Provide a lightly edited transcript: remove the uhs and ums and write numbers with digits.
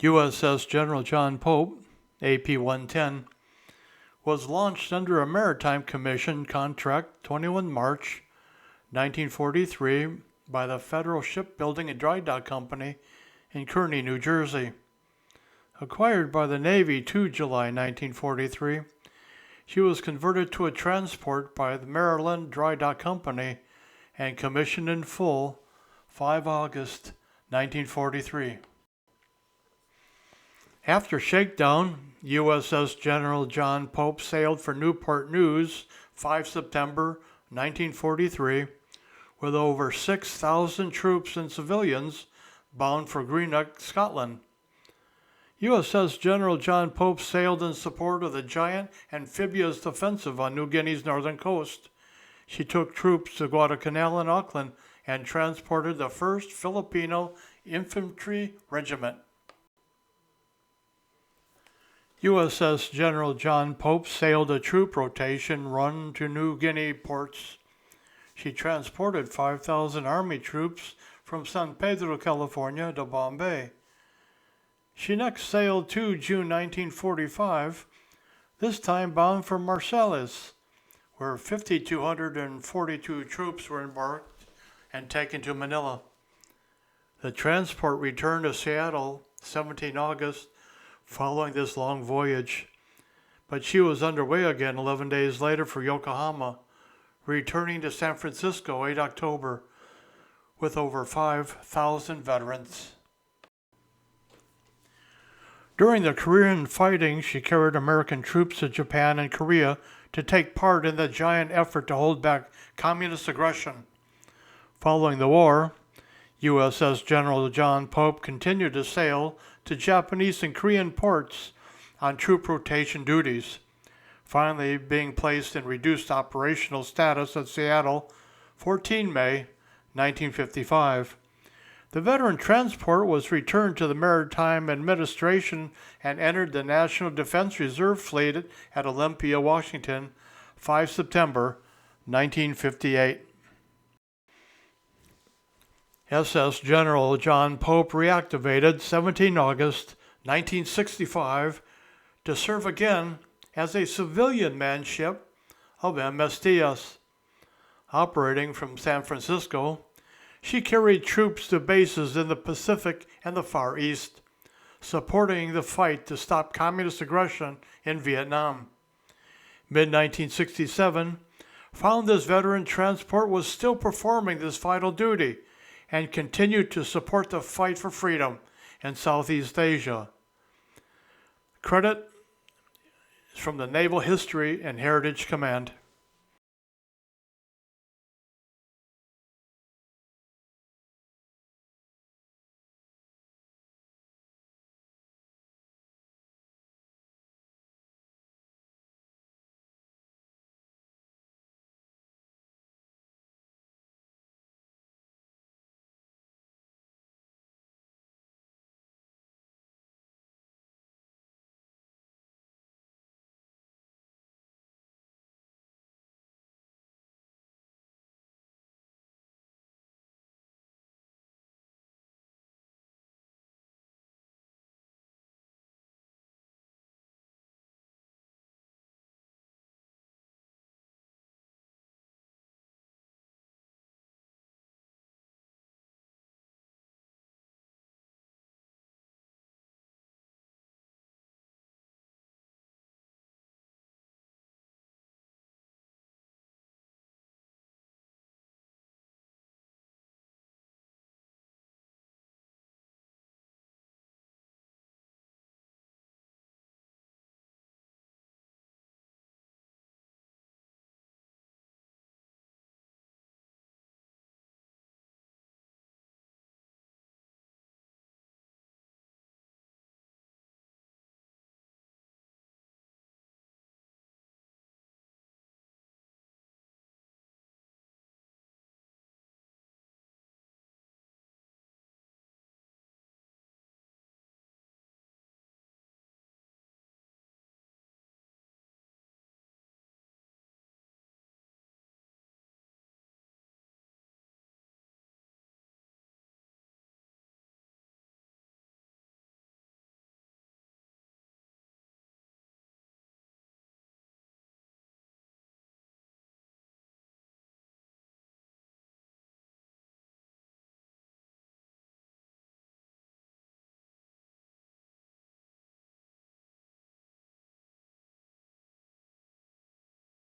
USS General John Pope, AP-110, was launched under a Maritime Commission contract 21 March 1943 by the Federal Shipbuilding and Dry Dock Company in Kearny, New Jersey. Acquired by the Navy 2 July 1943, she was converted to a transport by the Maryland Dry Dock Company and commissioned in full 5 August 1943. After shakedown, USS General John Pope sailed for Newport News 5 September 1943 with over 6,000 troops and civilians bound for Greenock, Scotland. USS General John Pope sailed in support of the giant amphibious offensive on New Guinea's northern coast. She took troops to Guadalcanal and Auckland and transported the 1st Filipino Infantry Regiment. USS General John Pope sailed a troop rotation run to New Guinea ports. She transported 5,000 Army troops from San Pedro, California to Bombay. She next sailed to June 1945, this time bound for Marseilles, where 5,242 troops were embarked and taken to Manila. The transport returned to Seattle 17 August following this long voyage, but she was underway again 11 days later for Yokohama, returning to San Francisco 8 October with over 5,000 veterans. During the Korean fighting, she carried American troops to Japan and Korea to take part in the giant effort to hold back communist aggression. Following the war, USS General John Pope continued to sail to Japanese and Korean ports on troop rotation duties, finally being placed in reduced operational status at Seattle 14 May 1955. The veteran transport was returned to the Maritime Administration and entered the National Defense Reserve Fleet at Olympia, Washington, 5 September 1958. SS General John Pope reactivated 17 August 1965 to serve again as a civilian manship of MS Diaz. Operating from San Francisco, she carried troops to bases in the Pacific and the Far East, supporting the fight to stop communist aggression in Vietnam. Mid-1967 found this veteran transport was still performing this vital duty and continued to support the fight for freedom in Southeast Asia. Credit is from the Naval History and Heritage Command.